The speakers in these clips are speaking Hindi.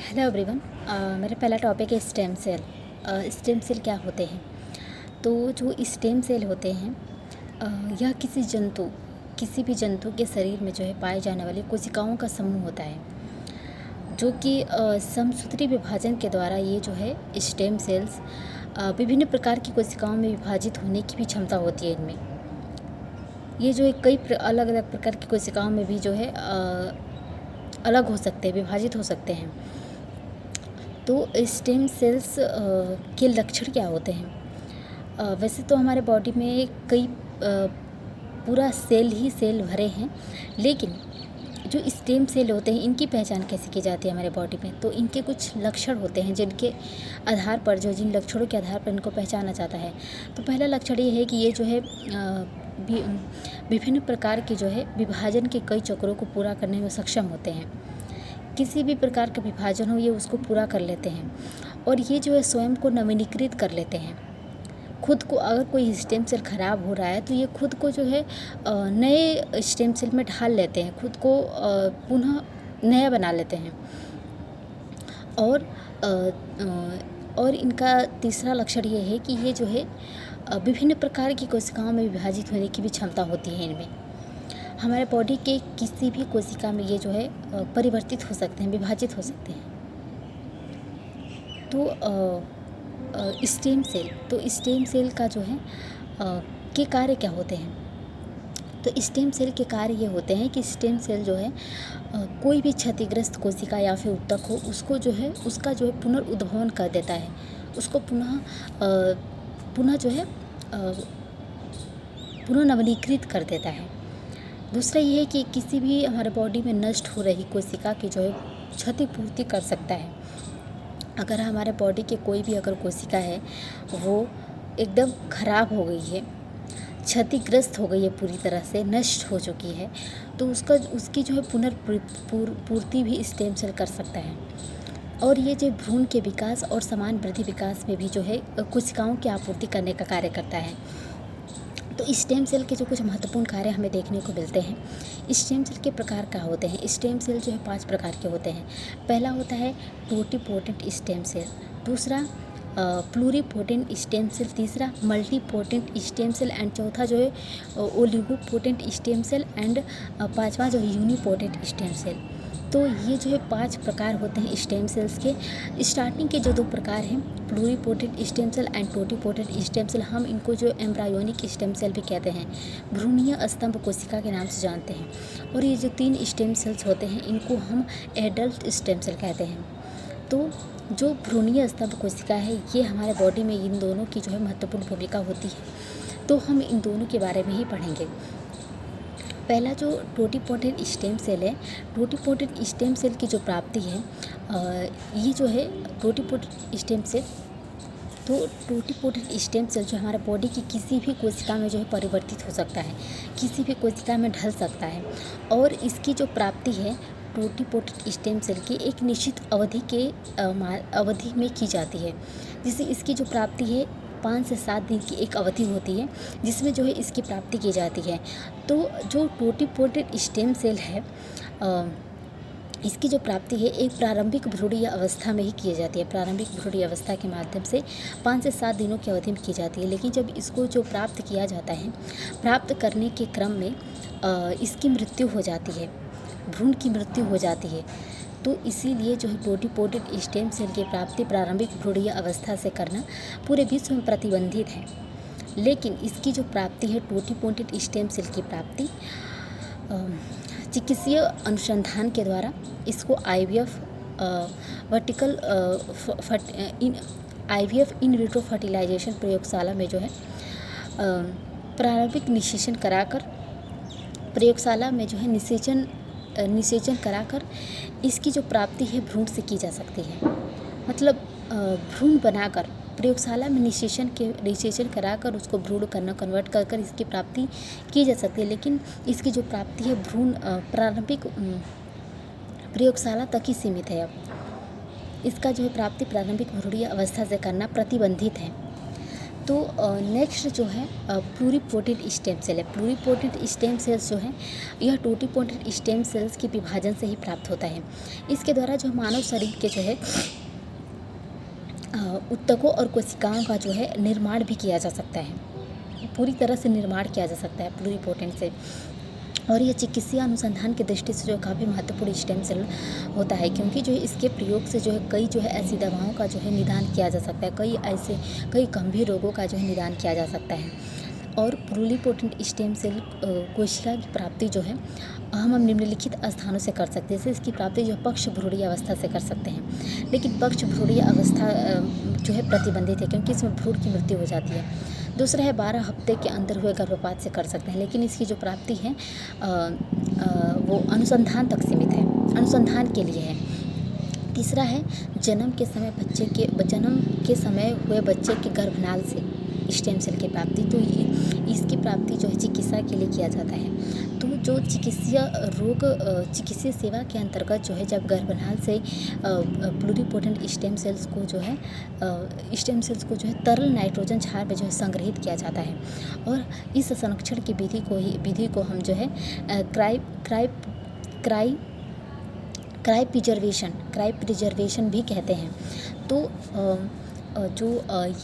Hello everyone. मेरा पहला टॉपिक है स्टेम सेल। स्टेम सेल क्या होते हैं? तो जो स्टेम सेल होते हैं यह किसी भी जंतु के शरीर में जो है पाए जाने वाली कोशिकाओं का समूह होता है, जो कि समसूत्री विभाजन के द्वारा ये जो है स्टेम सेल्स विभिन्न प्रकार की कोशिकाओं में विभाजित होने की भी क्षमता होती है इनमें। ये जो है कई अलग अलग प्रकार की कोशिकाओं में भी जो है अलग हो सकते हैं, विभाजित हो सकते हैं। तो स्टेम सेल्स के लक्षण क्या होते हैं? वैसे तो हमारे बॉडी में कई पूरा सेल भरे हैं, लेकिन जो स्टेम सेल होते हैं इनकी पहचान कैसे की जाती है हमारे बॉडी में? तो इनके कुछ लक्षण होते हैं जिनके आधार पर जिन लक्षणों के आधार पर इनको पहचाना जाता है। तो पहला लक्षण ये है कि ये जो है विभिन्न प्रकार के जो है विभाजन के कई चक्रों को पूरा करने में सक्षम होते हैं। किसी भी प्रकार का विभाजन हो ये उसको पूरा कर लेते हैं, और ये जो है स्वयं को नवीनीकृत कर लेते हैं। खुद को, अगर कोई स्टेम सेल खराब हो रहा है तो ये खुद को जो है नए स्टेम सेल में ढाल लेते हैं, खुद को पुनः नया बना लेते हैं। और इनका तीसरा लक्षण ये है कि ये जो है विभिन्न प्रकार की कोशिकाओं में विभाजित होने की भी क्षमता होती है इनमें। हमारे बॉडी के किसी भी कोशिका में ये जो है परिवर्तित हो सकते हैं, विभाजित हो सकते हैं। तो स्टेम सेल का जो है के कार्य क्या होते हैं? तो स्टेम सेल के कार्य ये होते हैं कि स्टेम सेल जो है कोई भी क्षतिग्रस्त कोशिका या फिर ऊतक हो उसको जो है उसका जो है पुनर्उद्भवन कर देता है, उसको पुनः जो है पुनः नवीनीकृत कर देता है। दूसरा ये है कि किसी भी हमारे बॉडी में नष्ट हो रही कोशिका की जो है क्षतिपूर्ति कर सकता है। अगर हमारे बॉडी के कोई भी अगर कोशिका है वो एकदम खराब हो गई है, क्षतिग्रस्त हो गई है, पूरी तरह से नष्ट हो चुकी है, तो उसकी जो है पुनर्पूर्ति भी स्टेम सेल कर सकता है। और ये जो भ्रूण के विकास और समान वृद्धि विकास में भी जो है कोशिकाओं की आपूर्ति करने का कार्य करता है। तो स्टेम सेल के जो कुछ महत्वपूर्ण कार्य हमें देखने को मिलते हैं। स्टेम सेल के प्रकार क्या होते हैं? स्टेम सेल जो है 5 प्रकार के होते हैं। पहला होता है टोटिपोटेंट स्टेम सेल, दूसरा प्लूरिपोटेंट स्टेम सेल, तीसरा मल्टीपोटेंट स्टेम सेल, एंड चौथा जो है ओलिगोपोटेंट स्टेम सेल, एंड पाँचवा जो है यूनिपोटेंट स्टेम सेल। तो ये जो है 5 प्रकार होते हैं स्टेम सेल्स के। स्टार्टिंग के जो 2 प्रकार हैं, pluripotent stem cell and totipotent stem cell, हम इनको जो एम्ब्रायोनिक स्टेम सेल भी कहते हैं, भ्रूणीय स्तंभ कोशिका के नाम से जानते हैं। और ये जो 3 स्टेम सेल्स होते हैं इनको हम एडल्ट स्टेम सेल कहते हैं। तो जो भ्रूणीय स्तंभ कोशिका है ये हमारे बॉडी में इन दोनों की जो है महत्वपूर्ण भूमिका होती है। तो हम इन दोनों के बारे में ही पढ़ेंगे। पहला जो टोटिपोटेंट स्टेम सेल है, टोटिपोटेंट स्टेम सेल की जो प्राप्ति है ये जो है टोटिपोटेंट स्टेम सेल, तो टोटिपोटेंट स्टेम सेल जो हमारे बॉडी की किसी भी कोशिका में जो है परिवर्तित हो सकता है, किसी भी कोशिका में ढल सकता है। और इसकी जो प्राप्ति है टोटिपोटेंट स्टेम सेल की एक निश्चित अवधि में की जाती है। जिससे इसकी जो प्राप्ति है 5 से 7 दिन की एक अवधि होती है जिसमें जो है इसकी प्राप्ति की जाती है। तो जो टोटिपोटेंट स्टेम सेल है इसकी जो प्राप्ति है एक प्रारंभिक भ्रूणीय अवस्था में ही की जाती है। प्रारंभिक भ्रूणीय अवस्था के माध्यम से 5 से 7 दिनों की अवधि में की जाती है। लेकिन जब इसको जो प्राप्त किया जाता है, प्राप्त करने के क्रम में इसकी मृत्यु हो जाती है, भ्रूण की मृत्यु हो जाती है। तो इसीलिए जो है टोटिपोटेंट स्टेम सेल की प्राप्ति प्रारंभिक भ्रूणीय अवस्था से करना पूरे विश्व में प्रतिबंधित है। लेकिन इसकी जो प्राप्ति है टोटिपोटेंट स्टेम सेल की प्राप्ति चिकित्सीय अनुसंधान के द्वारा इसको IVF इन विट्रो फर्टिलाइजेशन प्रयोगशाला में जो है प्रारंभिक निषेचन कराकर, प्रयोगशाला में जो है निषेचन कराकर इसकी जो प्राप्ति है भ्रूण से की जा सकती है। मतलब भ्रूण बनाकर प्रयोगशाला में निषेचन कराकर उसको भ्रूण कन्वर्ट कर इसकी प्राप्ति की जा सकती है। लेकिन इसकी जो प्राप्ति है भ्रूण प्रारंभिक प्रयोगशाला तक ही सीमित है। अब इसका जो है प्राप्ति प्रारंभिक भ्रूणीय अवस्था से करना प्रतिबंधित है। तो नेक्स्ट जो है प्लूरिपोटेंट स्टेम सेल है। प्लूरिपोटेंट स्टेम सेल्स जो है यह टोटिपोटेंट स्टेम सेल्स के विभाजन से ही प्राप्त होता है। इसके द्वारा जो मानव शरीर के जो है ऊतकों और कोशिकाओं का जो है निर्माण भी किया जा सकता है, पूरी तरह से निर्माण किया जा सकता है प्लूरिपोटेंट से। और यह चिकित्सीय अनुसंधान की दृष्टि से जो काफ़ी महत्वपूर्ण स्टेम सेल होता है, क्योंकि जो है इसके प्रयोग से जो है कई जो है ऐसी दवाओं का जो है निदान किया जा सकता है, कई गंभीर रोगों का जो है निदान किया जा सकता है। और प्लूरिपोटेंट स्टेम सेल कोशिका की प्राप्ति जो है हम निम्नलिखित स्थानों से कर सकते हैं। जैसे इसकी प्राप्ति जो पक्ष भ्रूणीय अवस्था से कर सकते हैं, लेकिन पक्ष भ्रूणीय अवस्था जो है प्रतिबंधित है, क्योंकि इसमें भ्रूण की मृत्यु हो जाती है। दूसरा है 12 हफ्ते के अंदर हुए गर्भपात से कर सकते हैं, लेकिन इसकी जो प्राप्ति है वो अनुसंधान तक सीमित है, अनुसंधान के लिए है। तीसरा है जन्म के समय हुए बच्चे के गर्भनाल से स्टेम सेल की प्राप्ति। तो इसकी प्राप्ति जो है चिकित्सा के लिए किया जाता है। तो जो चिकित्सीय सेवा के अंतर्गत जो है जब गर्भनाल से प्लूरिपोटेंट स्टेम सेल्स को जो है तरल नाइट्रोजन क्षार में जो है संग्रहित किया जाता है। और इस संरक्षण की विधि को हम जो है क्रायोप्रिजर्वेशन भी कहते हैं। तो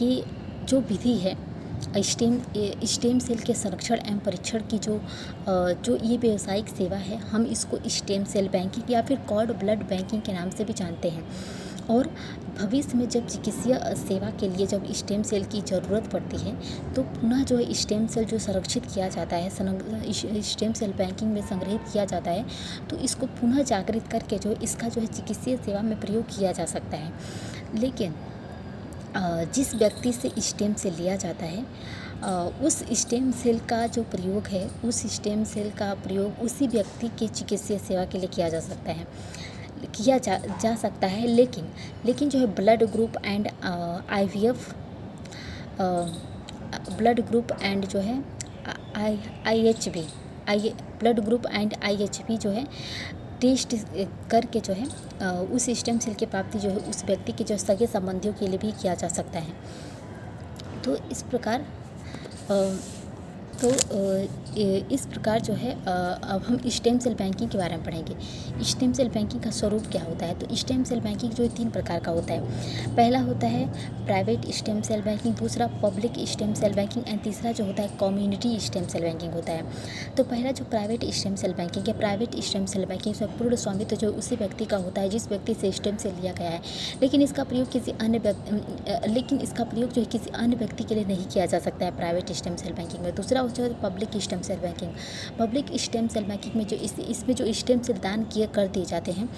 ये जो विधि है स्टेम सेल के संरक्षण एवं परीक्षण की जो ये व्यावसायिक सेवा है, हम इसको स्टेम सेल बैंकिंग या फिर कॉर्ड ब्लड बैंकिंग के नाम से भी जानते हैं। और भविष्य में जब चिकित्सीय सेवा के लिए जब स्टेम सेल की ज़रूरत पड़ती है, तो पुनः जो है स्टेम सेल जो संरक्षित किया जाता है, स्टेम सेल बैंकिंग में संग्रहित किया जाता है, तो इसको पुनः जागृत करके जो इसका जो है चिकित्सीय सेवा में प्रयोग किया जा सकता है। लेकिन जिस व्यक्ति से स्टेम सेल लिया जाता है उस स्टेम सेल का जो प्रयोग है, उस स्टेम सेल का प्रयोग उसी व्यक्ति के चिकित्सीय सेवा के लिए किया जा सकता है। लेकिन जो है blood group and IVF blood group and जो है IHB blood group and IHB जो है टेस्ट करके जो है उस स्टेम सेल की प्राप्ति जो है उस व्यक्ति के जो सगे संबंधियों के लिए भी किया जा सकता है। तो इस प्रकार जो है अब हम स्टेम सेल बैंकिंग के बारे में पढ़ेंगे। स्टेम सेल बैंकिंग का स्वरूप क्या होता है? तो स्टेम सेल बैंकिंग जो 3 प्रकार का होता है। पहला होता है प्राइवेट स्टेम सेल बैंकिंग, दूसरा public stem cell banking and तीसरा जो होता है कम्युनिटी स्टेम सेल बैंकिंग होता है। तो पहला जो प्राइवेट स्टेम सेल बैंकिंग है, प्राइवेट स्टेम सेल बैंकिंग में पूर्ण स्वामित्व जो उसी व्यक्ति का होता है जिस व्यक्ति से स्टेम सेल लिया गया है, लेकिन इसका प्रयोग किसी अन्य व्यक्ति के लिए नहीं किया जा सकता है प्राइवेट स्टेम सेल बैंकिंग में। दूसरा जो है public stem cell banking. Public stem cell banking में जो इसमें जो स्टेम सेल दान कर दिए जाते हैं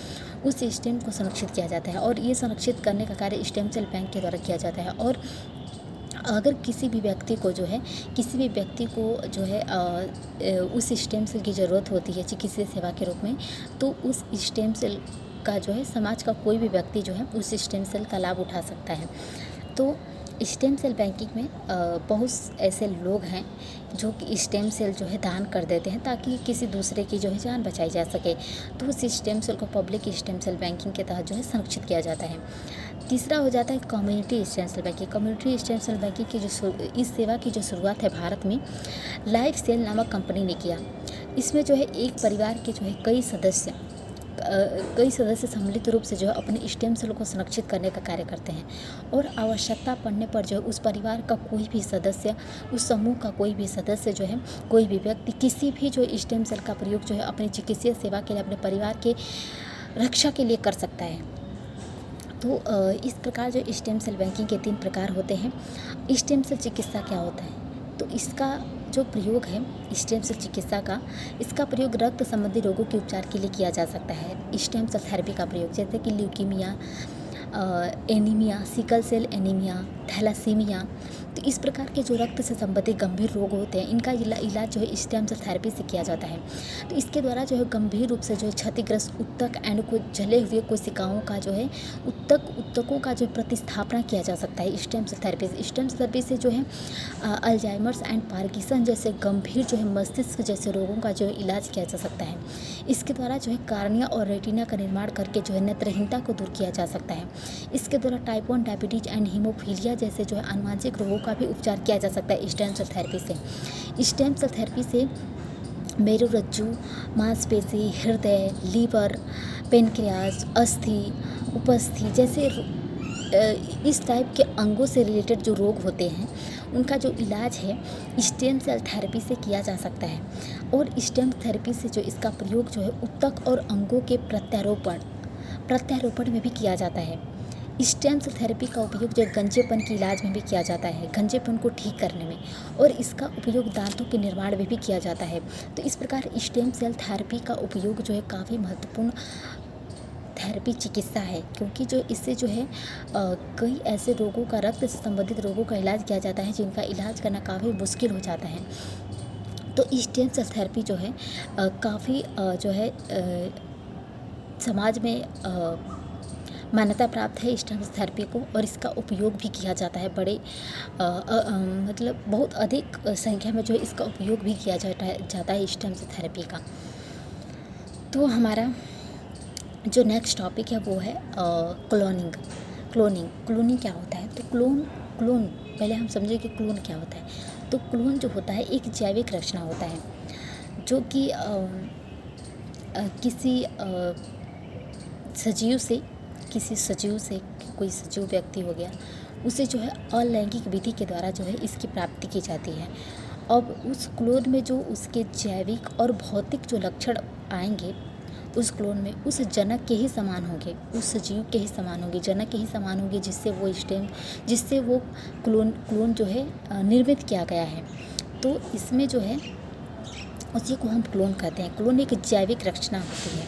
उस स्टेम को संरक्षित किया जाता है, और ये संरक्षित करने का कार्य स्टेम सेल बैंक के द्वारा किया जाता है। और अगर किसी भी व्यक्ति को जो है उस स्टेम सेल की ज़रूरत होती है चिकित्सीय सेवा के रूप में, तो उस स्टेम सेल का जो है समाज का कोई भी व्यक्ति जो है उस स्टेम सेल का लाभ उठा सकता है। तो स्टेम सेल बैंकिंग में बहुत ऐसे लोग हैं जो कि स्टेम सेल जो है दान कर देते हैं ताकि किसी दूसरे की जो है जान बचाई जा सके। तो उस स्टेम सेल को पब्लिक स्टेम सेल बैंकिंग के तहत जो है संरक्षित किया जाता है। तीसरा हो जाता है community stem cell banking. Community stem cell banking की इस सेवा की जो शुरुआत है भारत में लाइफ सेल नामक कंपनी ने किया। इसमें जो है एक परिवार के जो है कई सदस्य सम्मिलित रूप से जो है अपने स्टेम सेल को संरक्षित करने का कार्य करते हैं, और आवश्यकता पड़ने पर जो है उस परिवार का कोई भी सदस्य, उस समूह का कोई भी सदस्य जो है, कोई भी व्यक्ति किसी भी जो स्टेम सेल का प्रयोग जो है अपनी चिकित्सीय सेवा के लिए, अपने परिवार के रक्षा के लिए कर सकता है। तो इस प्रकार जो स्टेम सेल बैंकिंग के 3 प्रकार होते हैं। स्टेम सेल चिकित्सा क्या होता है? तो इसका जो प्रयोग है स्टेम सेल चिकित्सा का, इसका प्रयोग रक्त संबंधी रोगों के उपचार के लिए किया जा सकता है। स्टेम सेल थेरेपी का प्रयोग जैसे कि leukaemia, anaemia, sickle cell anaemia, thalassaemia, तो इस प्रकार के जो रक्त से संबंधित गंभीर रोग होते हैं इनका इलाज जो है स्टेम सेल थेरेपी से किया जाता है। तो इसके द्वारा जो है गंभीर रूप से जो है क्षतिग्रस्त ऊतक एंड को जले हुए कोशिकाओं का जो है ऊतकों का जो प्रतिस्थापना किया जा सकता है स्टेम सेल थेरेपी से। स्टेम सेल थेरेपी से जो है अल्जाइमर्स एंड पार्किंसन जैसे गंभीर जो है मस्तिष्क जैसे रोगों का जो है इलाज किया जा सकता है। इसके द्वारा जो है कार्निया और रेटिना का निर्माण करके जो है नेत्रहीनता को दूर किया जा सकता है। इसके द्वारा type 1 diabetes and haemophilia malaria जैसे जो है आनुवंशिक रोगों का भी उपचार किया जा सकता है स्टेम सेल थेरेपी से। स्टेम सेल थेरेपी से मेरुरज्जु, मांसपेशी, हृदय, लीवर, पेनक्रियाज, अस्थि, उपस्थि जैसे इस टाइप के अंगों से रिलेटेड जो रोग होते हैं उनका जो इलाज है स्टेम सेल थेरेपी से किया जा सकता है। और स्टेम थेरेपी से जो इसका प्रयोग जो है ऊतक और अंगों के प्रत्यारोपण में भी किया जाता है। स्टेम सेल थेरेपी का उपयोग जो गंजेपन के इलाज में भी किया जाता है, गंजेपन को ठीक करने में, और इसका उपयोग दांतों के निर्माण में भी किया जाता है। तो इस प्रकार स्टेम सेल थेरेपी का उपयोग जो है काफ़ी महत्वपूर्ण थेरेपी चिकित्सा है, क्योंकि जो इससे जो है कई ऐसे रोगों का, रक्त से संबंधित रोगों का इलाज किया जाता है जिनका इलाज करना काफ़ी मुश्किल हो जाता है। तो स्टेम सेल थेरेपी जो है काफ़ी जो है समाज में मान्यता प्राप्त है स्टेम सेल थेरेपी को, और इसका उपयोग भी किया जाता है बड़े मतलब बहुत अधिक संख्या में जो है इसका उपयोग भी किया जाता है स्टेम सेल थेरेपी का। तो हमारा जो नेक्स्ट टॉपिक है वो है क्लोनिंग क्या होता है। तो क्लोन पहले हम समझें कि क्लोन क्या होता है। तो क्लोन जो होता है एक जैविक रचना होता है जो कि किसी सजीव से कोई सजीव व्यक्ति हो गया, उसे जो है अलैंगिक विधि के द्वारा जो है इसकी प्राप्ति की जाती है। अब उस क्लोन में जो उसके जैविक और भौतिक जो लक्षण आएंगे उस क्लोन में उस जनक के ही समान होंगे, उस सजीव के ही समान होंगे, जनक के ही समान होंगे जिससे वो क्लोन जो है निर्मित किया गया है। तो इसमें जो है उसी को हम क्लोन कहते हैं। क्लोन एक जैविक रचना होती है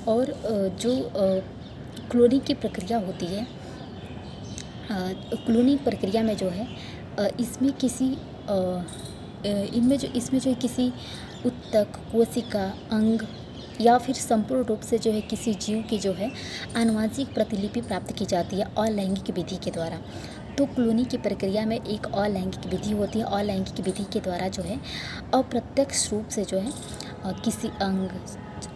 और जो क्लोनिंग की प्रक्रिया होती है, क्लोनिंग प्रक्रिया में जो है इसमें जो किसी ऊतक, कोशिका, अंग या फिर संपूर्ण रूप से जो है किसी जीव की जो है आनुवंशिक प्रतिलिपि प्राप्त की जाती है अलैंगिक विधि के द्वारा। तो क्लोनिंग की प्रक्रिया में एक अलैंगिक विधि होती है। अलैंगिक विधि के द्वारा जो है अप्रत्यक्ष रूप से जो है किसी अंग,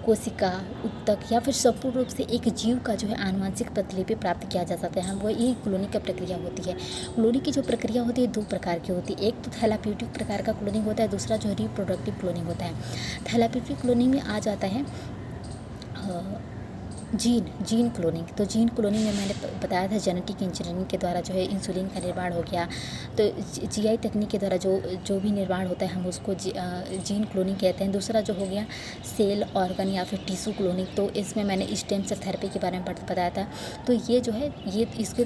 कोशिका, ऊतक या फिर संपूर्ण रूप से एक जीव का जो है आनुवंशिक प्रतिलिपि प्राप्त किया जा सकता है। वो यही क्लोनिंग की प्रक्रिया होती है। क्लोनिंग की जो प्रक्रिया होती है दो प्रकार की होती है। एक तो थैलाप्यूटिक प्रकार का क्लोनिंग होता है, दूसरा जो है रिप्रोडक्टिव क्लोनिंग होता है। थैलाप्यूटिक क्लोनिंग में आ जाता है जीन क्लोनिंग। तो जीन क्लोनिंग में मैंने बताया था जेनेटिक इंजीनियरिंग के द्वारा जो है इंसुलिन का निर्माण हो गया। तो जीआई तकनीक के द्वारा जो भी निर्माण होता है हम उसको जीन क्लोनिंग कहते हैं। दूसरा जो हो गया सेल, ऑर्गन या फिर टिश्यू क्लोनिंग। तो इसमें मैंने स्टेम सेल थेरेपी के बारे में बताया था। तो ये जो है इसके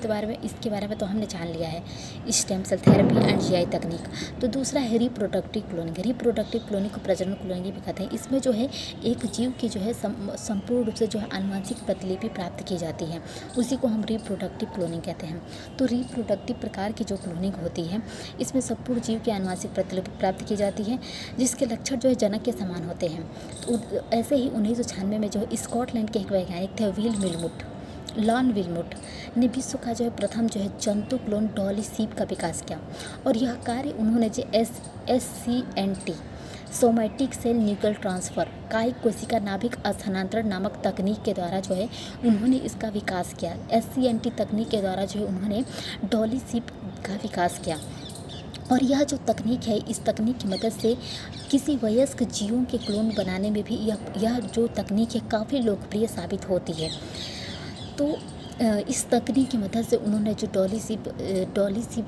बारे में तो हमने जान लिया है, stem cell therapy and GI तकनीक। तो दूसरा है रिप्रोडक्टिव क्लोनिंग। रिप्रोडक्टिव क्लोनिंग को प्रजनन क्लोनिंग भी कहते हैं। इसमें जो है एक जीव की जो है संपूर्ण रूप से जो है आनुवंशिक प्रतिलिपि प्राप्त की जाती है, उसी को हम रिप्रोडक्टिव क्लोनिंग कहते हैं। तो रिप्रोडक्टिव प्रकार की जो क्लोनिंग होती है इसमें संपूर्ण जीव की आनुवंशिक प्रतिलिपि प्राप्त की जाती है जिसके लक्षण जो है जनक के समान होते हैं। तो ऐसे ही 1996 में जो है स्कॉटलैंड के एक वैज्ञानिक थे लॉन विलमुट ने विश्व का जो है प्रथम जो है जंतु क्लोन डॉली सीप का विकास किया। और यह कार्य उन्होंने जो SCNT somatic cell nuclear transfer कायिक कोशिका नाभिक स्थानांतरण नामक तकनीक के द्वारा जो है उन्होंने इसका विकास किया। SCNT तकनीक के द्वारा जो है उन्होंने डॉली सीप का विकास किया। और यह जो तकनीक है, इस तकनीक की मदद से किसी वयस्क जीवों के क्लोन बनाने में भी यह जो तकनीक है काफ़ी लोकप्रिय साबित होती है। तो इस तकनीक की मदद से उन्होंने जो डॉली सीप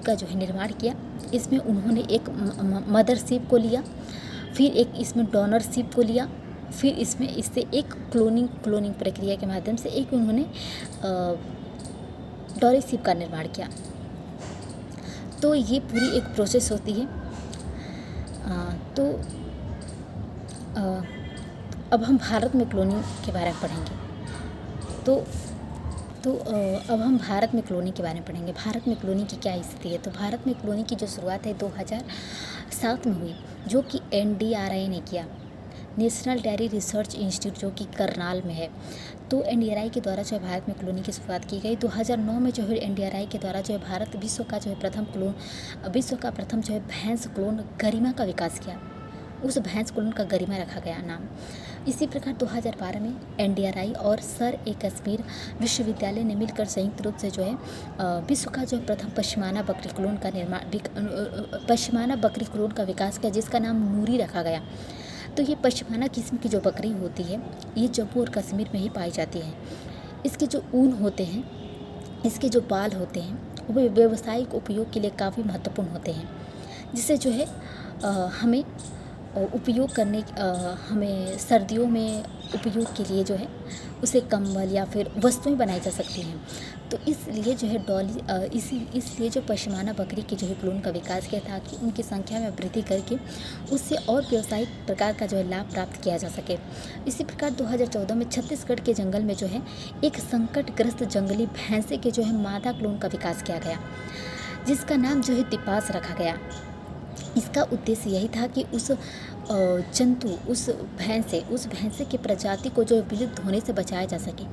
का जो है निर्माण किया। इसमें उन्होंने एक मदर सीप को लिया, फिर एक इसमें डोनर सीप को लिया, फिर इससे एक क्लोनिंग प्रक्रिया के माध्यम से एक उन्होंने डॉली सीप का निर्माण किया। तो ये पूरी एक प्रोसेस होती है। अब हम भारत में क्लोनिंग के बारे में पढ़ेंगे। अब हम भारत में क्लोनिंग के बारे में पढ़ेंगे। भारत में क्लोनिंग की क्या स्थिति है। तो भारत में क्लोनिंग की जो शुरुआत है 2007 में हुई, जो कि NDRI ने किया, नेशनल डेयरी रिसर्च इंस्टीट्यूट, जो कि करनाल में है। तो NDRI के द्वारा जो है भारत में क्लोनिंग की शुरुआत की गई। 2009 में जो है NDRI के द्वारा जो है भारत विश्व का प्रथम जो है भैंस क्लोन गरिमा का विकास किया। उस भैंस क्लोन का गरिमा रखा गया नाम। इसी प्रकार 2012 में NDRI और सर ए कश्मीर विश्वविद्यालय ने मिलकर संयुक्त रूप से जो है विश्व का जो प्रथम पश्मीना बकरी क्लोन का पश्मीना बकरी क्लोन का विकास किया, जिसका नाम नूरी रखा गया। तो ये पश्मीना किस्म की जो बकरी होती है ये जम्मू और कश्मीर में ही पाई जाती है। इसके जो ऊन होते हैं, इसके जो बाल होते हैं, वो व्यावसायिक उपयोग के लिए काफ़ी महत्वपूर्ण होते हैं, जिससे जो है हमें उपयोग करने हमें सर्दियों में उपयोग के लिए जो है उसे कंबल या फिर वस्तुएं बनाई जा सकती हैं। तो इसलिए जो है इसलिए जो पश्मीना बकरी के जो है क्लोन का विकास किया ताकि उनकी संख्या में वृद्धि करके उससे और व्यावसायिक प्रकार का जो है लाभ प्राप्त किया जा सके। इसी प्रकार 2014 में छत्तीसगढ़ के जंगल में जो है एक संकटग्रस्त जंगली भैंसे के जो है मादा क्लोन का विकास किया गया, जिसका नाम जो है तिपास रखा गया। इसका उद्देश्य यही था कि उस भैंसे की प्रजाति को जो विलुप्त होने से बचाया जा सके,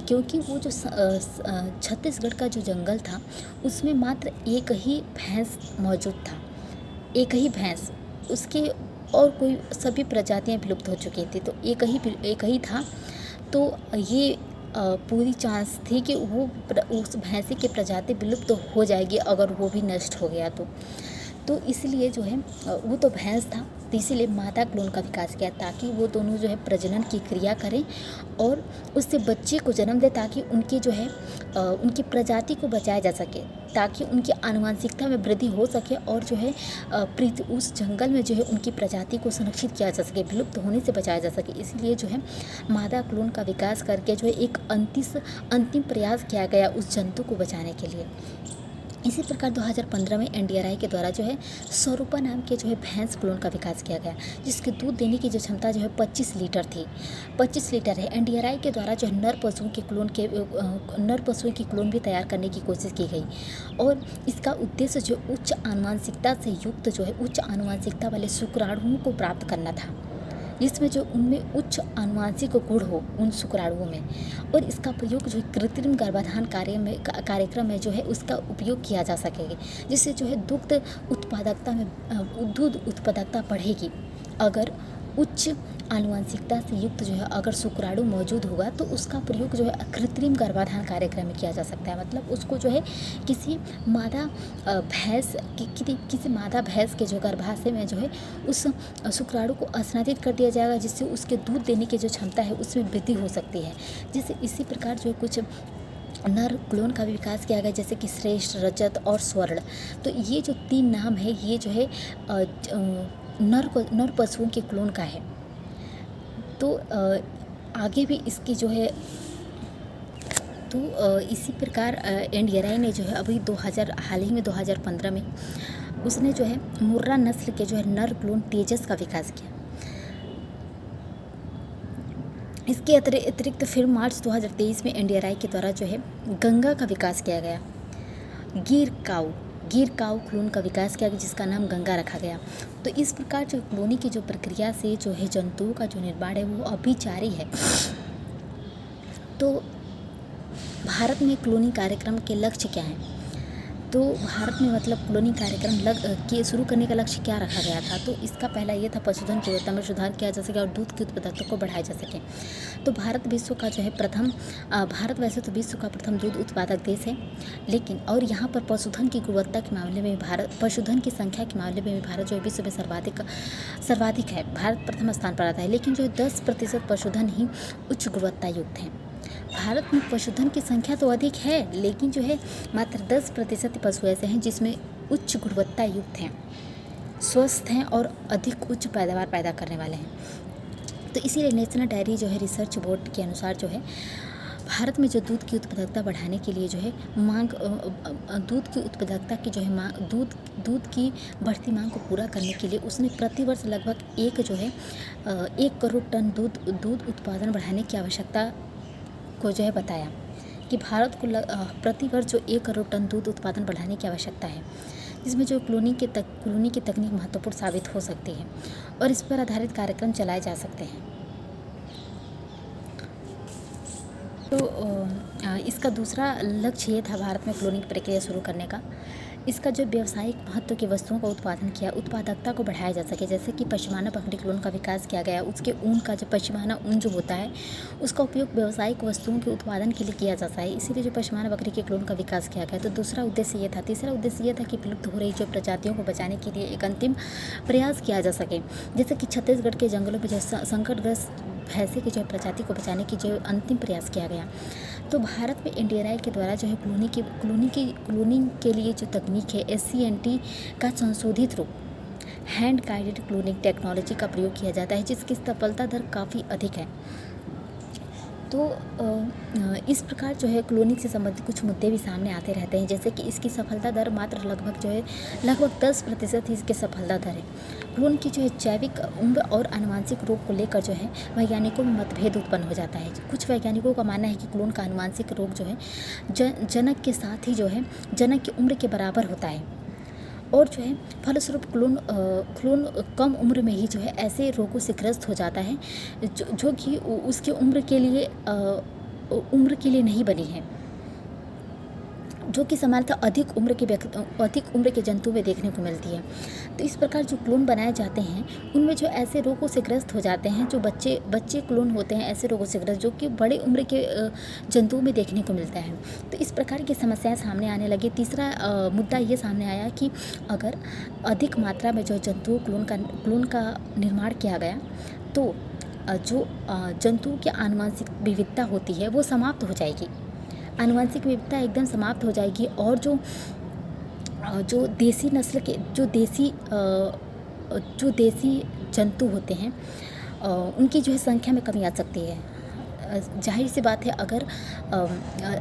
क्योंकि वो जो छत्तीसगढ़ का जो जंगल था उसमें मात्र एक ही भैंस मौजूद था, एक ही भैंस, उसके और कोई सभी प्रजातियां विलुप्त हो चुकी थी, तो एक ही था। तो ये पूरी चांस थी कि वो उस भैंसे की प्रजाति विलुप्त हो जाएगी अगर वो भी नष्ट हो गया तो इसलिए जो है वो तो भैंस था, तो इसीलिए मादा क्लोन का विकास किया ताकि वो दोनों जो है प्रजनन की क्रिया करें और उससे बच्चे को जन्म दे, ताकि उनकी जो है उनकी प्रजाति को बचाया जा सके, ताकि उनकी आनुवंशिकता में वृद्धि हो सके और जो है उस जंगल में जो है उनकी प्रजाति को संरक्षित किया जा सके, विलुप्त होने से बचाया जा सके। इसलिए जो है मादा क्लोन का विकास करके जो है एक अंतिम प्रयास किया गया उस जंतु को बचाने के लिए। इसी प्रकार 2015 में NDRI के द्वारा जो है स्वरूपा नाम के जो है भैंस क्लोन का विकास किया गया, जिसके दूध देने की जो क्षमता जो है 25 लीटर थी। 25 लीटर है। NDRI के द्वारा जो है नर पशुओं की क्लोन भी तैयार करने की कोशिश की गई और इसका उद्देश्य जो उच्च आनुवंशिकता वाले शुक्राणुओं को प्राप्त करना था, जिसमें जो उनमें उच्च आनुवंशिक गुण हो उन शुक्राणुओं में, और इसका प्रयोग जो है कृत्रिम गर्भाधान कार्यक्रम में जो है उसका उपयोग किया जा सकेगा, जिससे जो है दूध उत्पादकता बढ़ेगी। अगर उच्च आनुवंशिकता से युक्त जो है अगर शुक्राणु मौजूद होगा तो उसका प्रयोग जो है कृत्रिम गर्भाधान कार्यक्रम में किया जा सकता है। मतलब उसको जो है किसी मादा भैंस के जो गर्भाशय में जो है उस शुक्राणु को स्नातित कर दिया जाएगा, जिससे उसके दूध देने की जो क्षमता है उसमें वृद्धि हो सकती है। जैसे इसी प्रकार जो है कुछ नर क्लोन का भी विकास किया गया, जैसे कि श्रेष्ठ, रजत और स्वर्ण। तो ये जो 3 नाम है ये जो है नर पशुओं के क्लोन का है। तो आगे भी इसकी जो है इसी प्रकार NDRI ने जो है अभी हाल ही में 2015 में उसने जो है मुर्रा नस्ल के जो है नर क्लोन तेजस का विकास किया। इसके अतिरिक्त फिर मार्च 2023 में NDRI के द्वारा जो है गंगा का विकास किया गया। गिर काऊ क्लोन का विकास किया गया, जिसका नाम गंगा रखा गया। तो इस प्रकार जो क्लोनिंग की जो प्रक्रिया से जो है जंतुओं का जो निर्माण है वो अभी जारी है। तो भारत में क्लोनिंग कार्यक्रम के लक्ष्य क्या हैं? तो भारत में मतलब क्लोनिंग कार्यक्रम शुरू करने का लक्ष्य क्या रखा गया था? तो इसका पहला ये था पशुधन की गुणवत्ता में सुधार किया जा सके और दूध की उत्पादकता को बढ़ाया जा सके। तो भारत वैसे तो विश्व का प्रथम दूध उत्पादक देश है, लेकिन और यहाँ पर पशुधन की गुणवत्ता के मामले में पशुधन की संख्या के मामले में भारत जो है विश्व में सर्वाधिक है। भारत प्रथम स्थान पर आता है, लेकिन जो 10% पशुधन ही उच्च गुणवत्ता युक्त हैं। भारत में पशुधन की संख्या तो अधिक है, लेकिन जो है मात्र 10% पशु ऐसे हैं जिसमें उच्च गुणवत्ता युक्त हैं, स्वस्थ हैं और अधिक उच्च पैदावार पैदा करने वाले हैं। तो इसीलिए नेशनल डेयरी जो है रिसर्च बोर्ड के अनुसार जो है भारत में जो दूध की उत्पादकता बढ़ाने के लिए जो है दूध की उत्पादकता की जो है दूध की बढ़ती मांग को पूरा करने के लिए उसने प्रतिवर्ष लगभग 1 करोड़ टन दूध उत्पादन बढ़ाने की आवश्यकता को जो है बताया कि भारत को प्रतिवर्ष जो 1 करोड़ टन दूध उत्पादन बढ़ाने की आवश्यकता है, जिसमें जो क्लोनिंग की तकनीक महत्वपूर्ण साबित हो सकती है और इस पर आधारित कार्यक्रम चलाए जा सकते हैं। तो इसका दूसरा लक्ष्य ये था भारत में क्लोनिंग प्रक्रिया शुरू करने का इसका जो व्यावसायिक महत्व की वस्तुओं का उत्पादन किया, उत्पादकता को बढ़ाया जा सके, जैसे कि पश्मीना बकरी क्लोन का विकास किया गया। उसके ऊन का जो पश्मीना ऊन जो होता है उसका उपयोग व्यावसायिक वस्तुओं के उत्पादन के लिए किया जाता है, इसीलिए जो पश्मीना बकरी के क्लोन का विकास किया गया। तो दूसरा उद्देश्य ये था। तीसरा उद्देश्य ये था कि विलुप्त हो रही जो प्रजातियों को बचाने के लिए एक अंतिम प्रयास किया जा सके, जैसे कि छत्तीसगढ़ के जंगलों में जो संकटग्रस्त भैंसे की जो प्रजाति को बचाने की जो अंतिम प्रयास किया गया। तो भारत में एनडीआरआई के द्वारा जो है क्लोनिंग के लिए जो तकनीक है SCNT का संशोधित रूप हैंड गाइडेड क्लोनिंग टेक्नोलॉजी का प्रयोग किया जाता है, जिसकी सफलता दर काफ़ी अधिक है। तो इस प्रकार जो है क्लोनिंग से संबंधित कुछ मुद्दे भी सामने आते रहते हैं, जैसे कि इसकी सफलता दर मात्र लगभग 10% ही इसकी सफलता दर है। क्लोन की जो है जैविक उम्र और आनुवंशिक रोग को लेकर जो है वैज्ञानिकों में मतभेद उत्पन्न हो जाता है। कुछ वैज्ञानिकों का मानना है कि क्लोन का आनुवंशिक रोग जो है जनक के साथ ही जो है जनक की उम्र के बराबर होता है, और जो है फलस्वरूप क्लोन कम उम्र में ही जो है ऐसे रोगों से ग्रस्त हो जाता है जो कि उसके उम्र के लिए नहीं बनी है, जो कि समानतः अधिक उम्र के जंतु में देखने को मिलती है। तो इस प्रकार जो क्लोन बनाए जाते हैं उनमें जो ऐसे रोगों से ग्रस्त हो जाते हैं, जो बच्चे क्लोन होते हैं ऐसे रोगों से ग्रस्त जो कि बड़े उम्र के जंतुओं में देखने को मिलता है। तो इस प्रकार की समस्याएं सामने आने लगी। तीसरा मुद्दा ये सामने आया कि अगर अधिक मात्रा में जो जंतुओं क्लोन का निर्माण किया गया तो जो जंतुओं की आनुवंशिक विविधता होती है वो समाप्त हो जाएगी, आनुवंशिक विविधता एकदम समाप्त हो जाएगी, और जो देसी नस्ल के जो देसी जंतु होते हैं उनकी जो है संख्या में कमी आ सकती है। जाहिर सी बात है, अगर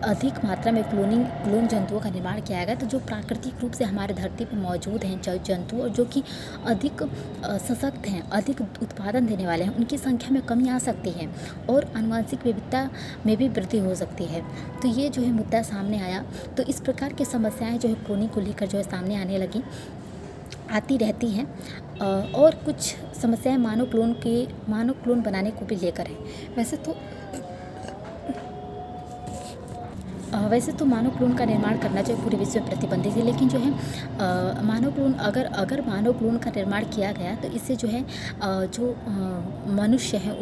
अधिक मात्रा में क्लोन जंतुओं का निर्माण किया गया तो जो प्राकृतिक रूप से हमारे धरती पर मौजूद हैं जंतु और जो कि अधिक सशक्त हैं, अधिक उत्पादन देने वाले हैं, उनकी संख्या में कमी आ सकती है और आनुवंशिक विविधता में भी वृद्धि हो सकती है। तो ये जो है मुद्दा सामने आया। तो इस प्रकार की समस्याएं जो है क्लोनिंग को लेकर जो है सामने आती रहती हैं, और कुछ समस्याएं मानव क्लोन बनाने को भी लेकर है। वैसे तो मानव क्लोन का निर्माण करना जो है पूरे विश्व में प्रतिबंधित है, लेकिन जो है मानव क्लोन अगर मानव क्लोन का निर्माण किया गया तो इससे जो है जो मनुष्य हैं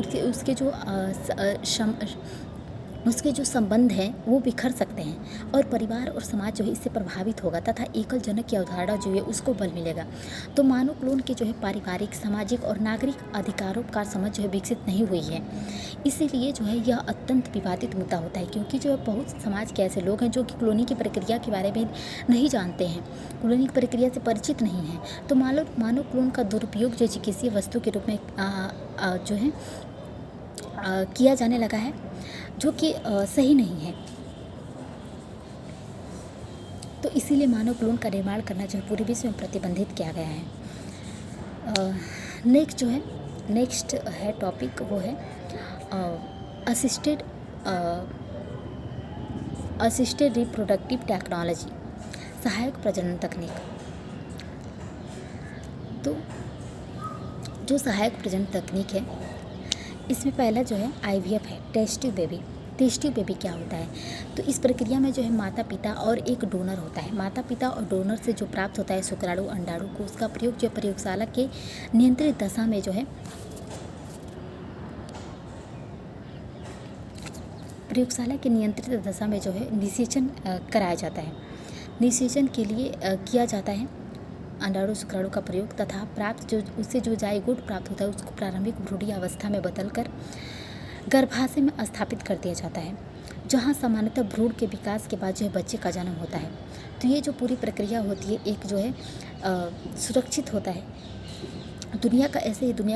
उसके जो संबंध हैं वो बिखर सकते हैं, और परिवार और समाज जो है इससे प्रभावित होगा तथा एकल जनक की अवधारणा जो है उसको बल मिलेगा। तो मानव क्लोन के जो है पारिवारिक, सामाजिक और नागरिक अधिकारों का समझ जो है विकसित नहीं हुई है, इसीलिए जो है यह अत्यंत विवादित मुद्दा होता है, क्योंकि जो है बहुत समाज के ऐसे लोग हैं जो कि क्लोनिंग की प्रक्रिया के बारे में नहीं जानते हैं, क्लोनिंग प्रक्रिया से परिचित नहीं हैं। तो मानव क्लोन का दुरुपयोग जो चिकित्सीय वस्तु के रूप में जो है किया जाने लगा है, जो कि सही नहीं है। तो इसीलिए मानव क्लोन का निर्माण करना जो है पूरे विश्व में प्रतिबंधित किया गया है। नेक्स्ट है टॉपिक, वो है असिस्टेड रिप्रोडक्टिव टेक्नोलॉजी, सहायक प्रजनन तकनीक। तो जो सहायक प्रजनन तकनीक है इसमें पहला जो है IVF है, टेस्ट ट्यूब बेबी क्या होता है? तो इस प्रक्रिया में जो है माता पिता और एक डोनर होता है। माता पिता और डोनर से जो प्राप्त होता है शुक्राणु अंडाणु को, उसका प्रयोग जो प्रयोगशाला के नियंत्रित दशा में जो है निषेचन कराया जाता है। निषेचन के लिए किया जाता है अंडाणु शुक्राणु का प्रयोग, तथा उससे जो जाइगोट प्राप्त होता है उसको प्रारंभिक भ्रूणीय अवस्था में बदलकर गर्भाशय में स्थापित कर दिया जाता है, जहां सामान्यतः भ्रूण के विकास के बाद जो है बच्चे का जन्म होता है। तो ये जो पूरी प्रक्रिया होती है एक जो है सुरक्षित होता है। दुनिया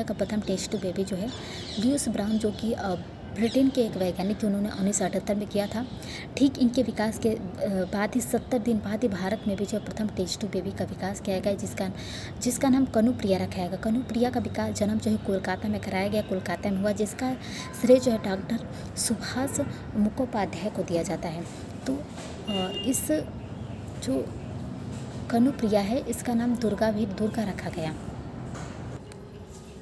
का प्रथम टेस्ट ट्यूब बेबी जो है ल्यूइस ब्राउन, जो कि ब्रिटेन के एक वैज्ञानिक थे, उन्होंने 1978 में किया था। ठीक इनके विकास के बाद ही 70 दिन बाद ही भारत में भी जो प्रथम टेस्ट ट्यूब बेबी का विकास किया गया, जिसका नाम कनुप्रिया रखा गया। कनुप्रिया का जन्म जो है कोलकाता में कराया गया, कोलकाता में हुआ, जिसका श्रेय जो है डॉक्टर सुभाष मुखोपाध्याय को दिया जाता है। तो इस जो कनुप्रिया है इसका नाम दुर्गा रखा गया।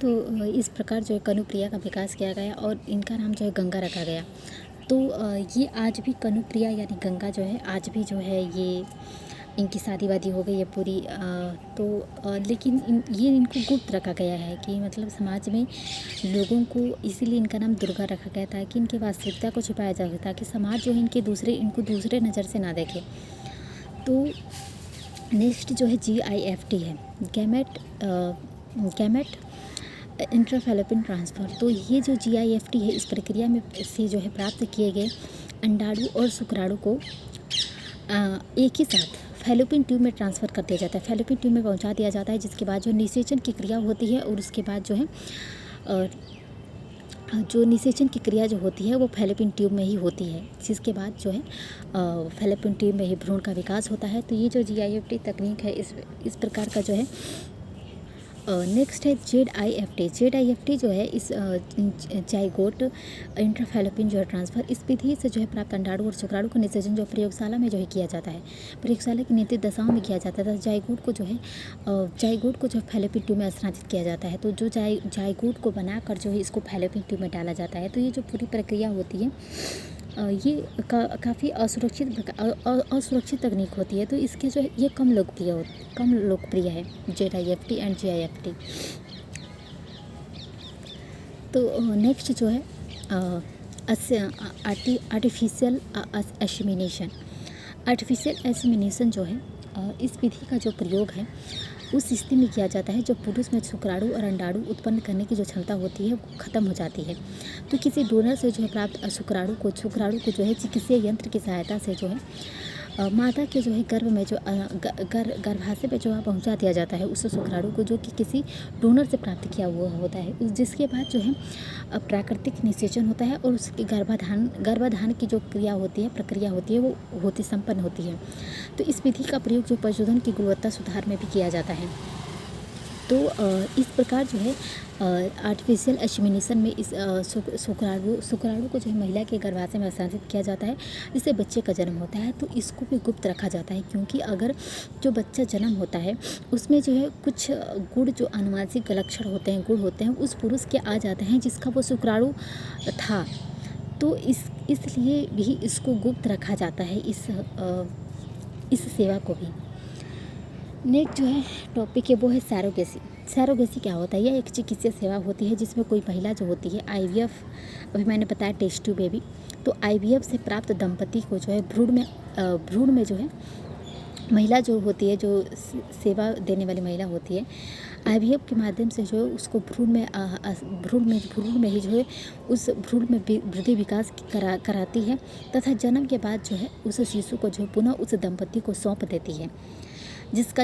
तो इस प्रकार जो है कनुप्रिया का विकास किया गया और इनका नाम जो है गंगा रखा गया। तो ये आज भी कनुप्रिया यानी गंगा जो है आज भी जो है ये इनकी शादी वादी हो गई है पूरी, लेकिन ये इनको गुप्त रखा गया है कि मतलब समाज में लोगों को इसीलिए इनका नाम दुर्गा रखा गया था कि इनकी वास्तविकता को छुपाया जा सके, ताकि समाज जो है इनको दूसरे नज़र से ना देखे। तो नेक्स्ट जो है GIFT है, गैमेट इंट्राफैलोपियन ट्रांसफ़र। तो ये जो GIFT है, इस प्रक्रिया में से जो है प्राप्त किए गए अंडाणु और शुक्राणु को एक ही साथ फैलोपियन ट्यूब में ट्रांसफ़र कर दिया जाता है, फैलोपियन ट्यूब में पहुंचा दिया जाता है, जिसके बाद जो निषेचन की क्रिया होती है और उसके बाद जो है जो निषेचन की क्रिया जो होती है वो फैलोपियन ट्यूब में ही होती है, जिसके बाद जो है फैलोपियन ट्यूब में ही भ्रूण का विकास होता है। तो ये जो GIFT तकनीक है इस प्रकार का जो है। नेक्स्ट है ZIFT जो है इस जाइगोट इंट्राफैलोपियन जो है ट्रांसफ़र, इस विधि से जो है प्राप्त अंडाणु और शुक्राणु का निषेचन जो प्रयोगशाला में जो है किया जाता है, प्रयोगशाला की नियंत्रित दशाओं में किया जाता है। जाइगोट को जो है फैलोपियन ट्यूब में स्थानांतरित किया जाता है। तो जो जाइगोट को बनाकर जो है इसको फैलोपियन ट्यूब में डाला जाता है। तो ये जो पूरी प्रक्रिया होती है ये काफ़ी असुरक्षित तकनीक होती है। तो इसके जो है ये कम लोकप्रिय है ZIFT एंड GIFT। तो नेक्स्ट जो है आर्टिफिशियल एसिमिनेशन जो है, इस विधि का जो प्रयोग है उस स्थिति में किया जाता है जब पुरुष में शुक्राणु और अंडाणु उत्पन्न करने की जो क्षमता होती है वो खत्म हो जाती है। तो किसी डोनर से जो है प्राप्त शुक्राणु को जो है चिकित्सीय यंत्र की सहायता से जो है माता के जो है गर्भ में जो गर्भाशय पे जो है पहुंचा दिया जाता है उस शुक्राणु को, जो कि किसी डोनर से प्राप्त किया हुआ होता है, जिसके बाद जो है प्राकृतिक निषेचन होता है और उसके गर्भाधान की जो प्रक्रिया होती है वो संपन्न होती है। तो इस विधि का प्रयोग जो पशुधन की गुणवत्ता सुधार में भी किया जाता है। तो इस प्रकार जो है आर्टिफिशियल इंसेमिनेशन में इस शुक्राणु को जो है महिला के गर्भाशय में हस्तांतरित किया जाता है, जिससे बच्चे का जन्म होता है। तो इसको भी गुप्त रखा जाता है, क्योंकि अगर जो बच्चा जन्म होता है उसमें जो है कुछ गुण जो आनुवंशिक लक्षण होते हैं उस पुरुष के आ जाते हैं जिसका वो शुक्राणु था। तो इसलिए भी इसको गुप्त रखा जाता है, इस सेवा को भी। नेक्स्ट जो है टॉपिक है वो है सैरोगेसी क्या होता है? यह एक चिकित्सीय सेवा होती है जिसमें कोई महिला जो होती है IVF, अभी मैंने बताया टेस्ट ट्यूब बेबी, तो IVF से प्राप्त दंपति को जो है भ्रूण में जो है महिला जो होती है, जो सेवा देने वाली महिला होती है, IVF के माध्यम से जो है उसको भ्रूण में ही जो है उस भ्रूण में वृद्धि विकास कराती है तथा जन्म के बाद जो है उस शिशु को जो पुनः उस दंपति को सौंप देती है जिसका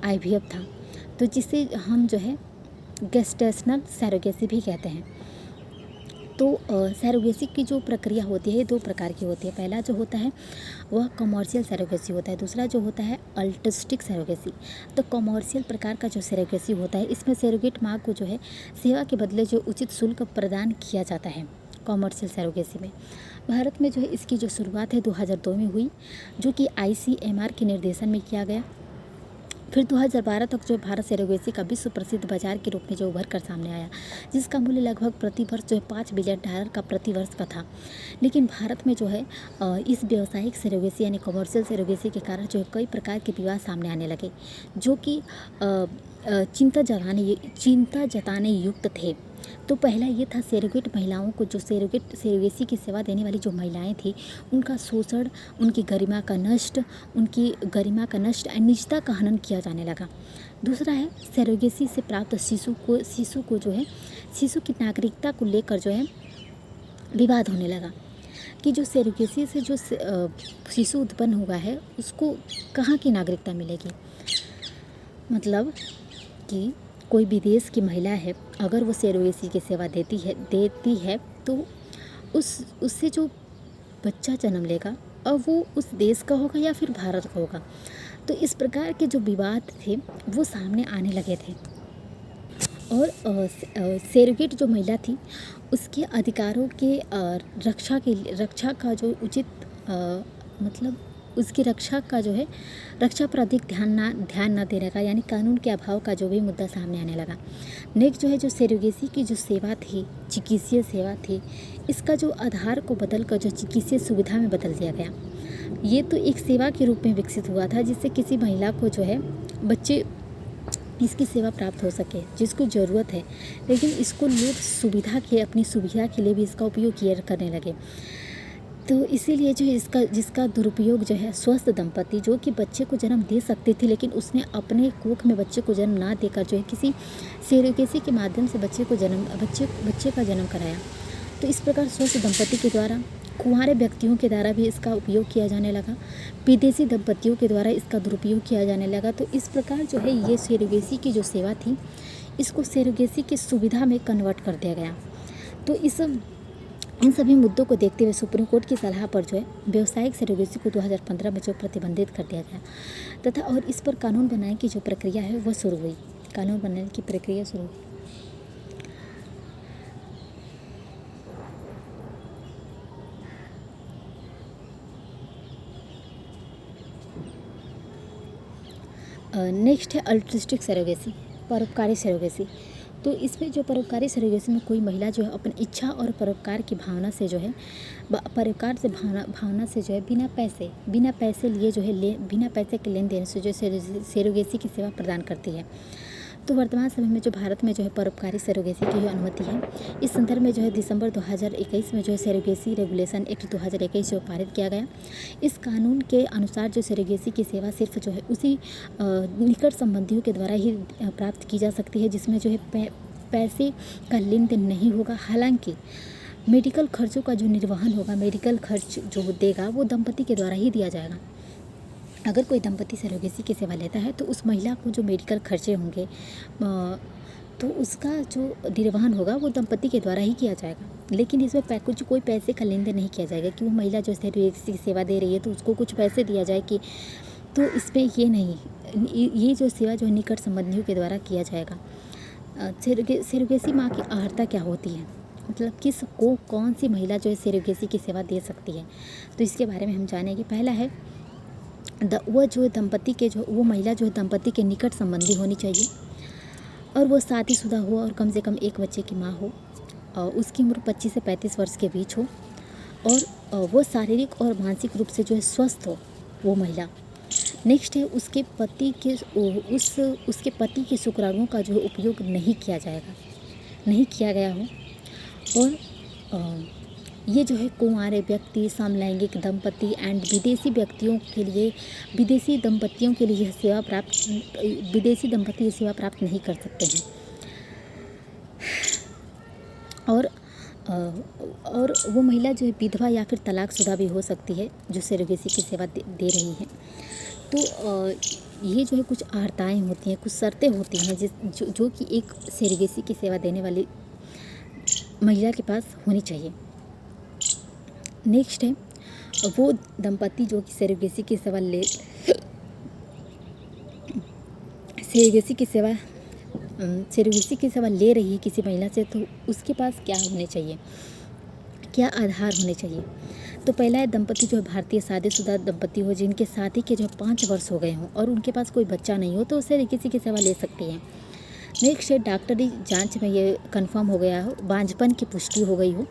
IVF था। तो जिसे हम जो है गेस्टेशनल सैरोगेसी भी कहते हैं। तो सैरोगेसी की जो प्रक्रिया होती है 2 प्रकार की होती है। पहला जो होता है वह कमर्शियल सैरोगेसी होता है, दूसरा जो होता है अल्ट्रिस्टिक सैरोगेसी। तो कमर्शियल प्रकार का जो सैरोगेसी होता है इसमें सैरोगेट माँ को जो है सेवा के बदले जो उचित शुल्क प्रदान किया जाता है। कमर्शियल सैरोगेसी में भारत में जो है इसकी जो शुरुआत है 2002 में हुई, जो कि ICMR के निर्देशन में किया गया। फिर 2012 तक जो भारत सैरोगेसी का विश्व प्रसिद्ध बाजार के रूप में जो उभर कर सामने आया, जिसका मूल्य लगभग प्रति वर्ष जो है $5 बिलियन का प्रति वर्ष का था। लेकिन भारत में जो है इस व्यावसायिक सैरोगेसी यानी कमर्शियल सैरोगेसी के कारण जो है कई प्रकार के विवाद सामने आने लगे, जो कि चिंता जताने युक्त थे। तो पहला ये था सैरोगेट महिलाओं को, जो सैरोगेसी की सेवा देने वाली जो महिलाएं थी उनका शोषण, उनकी गरिमा का नष्ट, निजता का हनन किया जाने लगा। दूसरा है सैरोगेसी से प्राप्त शिशु को जो है शिशु की नागरिकता को लेकर जो है विवाद होने लगा कि जो सैरोगेसी से जो शिशु उत्पन्न हुआ है उसको कहाँ की नागरिकता मिलेगी। मतलब कि कोई विदेश की महिला है, अगर वो सैरोगेसी की सेवा देती है तो उससे जो बच्चा जन्म लेगा अब वो उस देश का होगा या फिर भारत का होगा। तो इस प्रकार के जो विवाद थे वो सामने आने लगे थे और सैरोगेट जो महिला थी उसके अधिकारों के रक्षा का जो उचित मतलब उसकी रक्षा का जो है रक्षा पर अधिक ध्यान न देने का, यानी कानून के अभाव का जो भी मुद्दा सामने आने लगा। नेक्स्ट जो है जो सैरोगेसी की जो सेवा थी, चिकित्सीय सेवा थी, इसका जो आधार को बदल कर जो चिकित्सीय सुविधा में बदल दिया गया। ये तो एक सेवा के रूप में विकसित हुआ था, जिससे किसी महिला को जो है बच्चे इसकी सेवा प्राप्त हो सके जिसको ज़रूरत है। लेकिन इसको लोग सुविधा के अपनी सुविधा के लिए भी इसका उपयोग किया करने लगे। तो इसीलिए जो है जिसका दुरुपयोग जो है स्वस्थ दंपति जो कि बच्चे को जन्म दे सकती थी, लेकिन उसने अपने कोख में बच्चे को जन्म ना देकर जो है किसी सरोगेसी के माध्यम से बच्चे का जन्म कराया। तो इस प्रकार स्वस्थ दंपति के द्वारा कुंवारे व्यक्तियों के द्वारा भी इसका उपयोग किया जाने लगा, विदेशी दंपतियों के द्वारा इसका दुरुपयोग किया जाने लगा। तो इस प्रकार जो है ये सरोगेसी की जो सेवा थी, इसको सरोगेसी की सुविधा में कन्वर्ट कर दिया गया। तो इन सभी मुद्दों को देखते हुए सुप्रीम कोर्ट की सलाह पर जो है व्यावसायिक सरोगेसी को 2015 में जो प्रतिबंधित कर दिया गया तथा और इस पर कानून बनाने की जो प्रक्रिया है वह शुरू हुई। कानून बनाने की प्रक्रिया शुरू हुई। नेक्स्ट है अल्ट्रिस्टिक सरोगेसी, परोपकारी सरोगेसी। तो इसमें जो परोपकारी सरोगेसी में कोई महिला जो है अपनी इच्छा और परोपकार की भावना से जो है परोपकार से भावना से जो है बिना पैसे लिए जो है बिना पैसे के लेन देन से जो सरोगेसी की सेवा प्रदान करती है। तो वर्तमान समय में जो भारत में जो है परोपकारी सरोगेसी की अनुमति है। इस संदर्भ में जो है दिसंबर 2021 में जो है सरोगेसी रेगुलेशन एक्ट 2021 जो पारित किया गया। इस कानून के अनुसार जो सरोगेसी की सेवा सिर्फ जो है उसी निकट संबंधियों के द्वारा ही प्राप्त की जा सकती है जिसमें जो है पैसे का लेन देन नहीं होगा। हालांकि मेडिकल खर्चों का जो निर्वहन होगा, मेडिकल खर्च जो देगा वो दंपति के द्वारा ही दिया जाएगा। अगर कोई दंपति सरोगेसी की सेवा लेता है तो उस महिला को जो मेडिकल खर्चे होंगे तो उसका जो निर्वहन होगा वो दंपति के द्वारा ही किया जाएगा। लेकिन इसमें कुछ कोई पैसे का लेन देन नहीं किया जाएगा कि वो महिला जो सरोगेसी की सेवा दे रही है तो उसको कुछ पैसे दिया जाए कि, तो इसमें ये नहीं, ये जो सेवा जो निकट संबंधियों के द्वारा किया जाएगा। सरोगेसी माँ की अर्हता क्या होती है, मतलब किसको कौन सी महिला जो है सरोगेसी की सेवा दे सकती है, तो इसके बारे में हम जानेंगे। पहला है वो महिला जो है दंपति के निकट संबंधी होनी चाहिए और वो शादीशुदा हो और कम से कम एक बच्चे की माँ हो और उसकी उम्र 25 से 35 वर्ष के बीच हो और वो शारीरिक और मानसिक रूप से जो है स्वस्थ हो वो महिला। नेक्स्ट है उसके पति के शुक्राणुओं का जो उपयोग नहीं किया गया हो और ये जो है कुंवारे व्यक्ति, समलैंगिक दंपति एंड विदेशी दंपतियों के लिए विदेशी दंपति सेवा प्राप्त नहीं कर सकते हैं। और वो महिला जो है विधवा या फिर तलाकशुदा भी हो सकती है जो सरोगेसी की सेवा दे रही है। तो ये जो है कुछ अर्हताएँ होती हैं, कुछ शर्तें होती हैं जो कि एक सरोगेसी की सेवा देने वाली महिला के पास होनी चाहिए। नेक्स्ट है वो दंपति जो कि सरोगेसी की सेवा ले रही है किसी महिला से, तो उसके पास क्या होने चाहिए, क्या आधार होने चाहिए। तो पहला है दंपति जो है भारतीय शादीशुदा दंपति हो जिनके शादी के जो 5 वर्ष हो गए हों और उनके पास कोई बच्चा नहीं हो तो सरोगेसी की सेवा ले सकती हैं। नेक्स्ट है डॉक्टरी जांच में ये कंफर्म हो गया हो, बांझपन की पुष्टि हो गई हो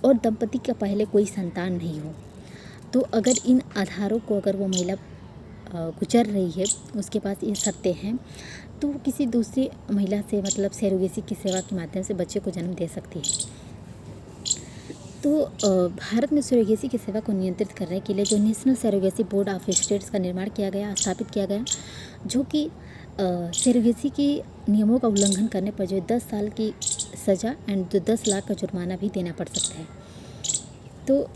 और दंपति का पहले कोई संतान नहीं हो। तो अगर इन आधारों को अगर वो महिला गुजर रही है, उसके पास ये शर्तें हैं, तो वो किसी दूसरी महिला से मतलब सरोगेसी की सेवा के माध्यम से बच्चे को जन्म दे सकती है। तो भारत में सरोगेसी की सेवा को नियंत्रित करने के लिए जो national surrogacy board of states का निर्माण किया गया, स्थापित किया गया, जो कि सरोगेसी के नियमों का उल्लंघन करने पर जो 10 साल की सज़ा एंड 10 लाख का जुर्माना भी देना पड़ सकता है। तो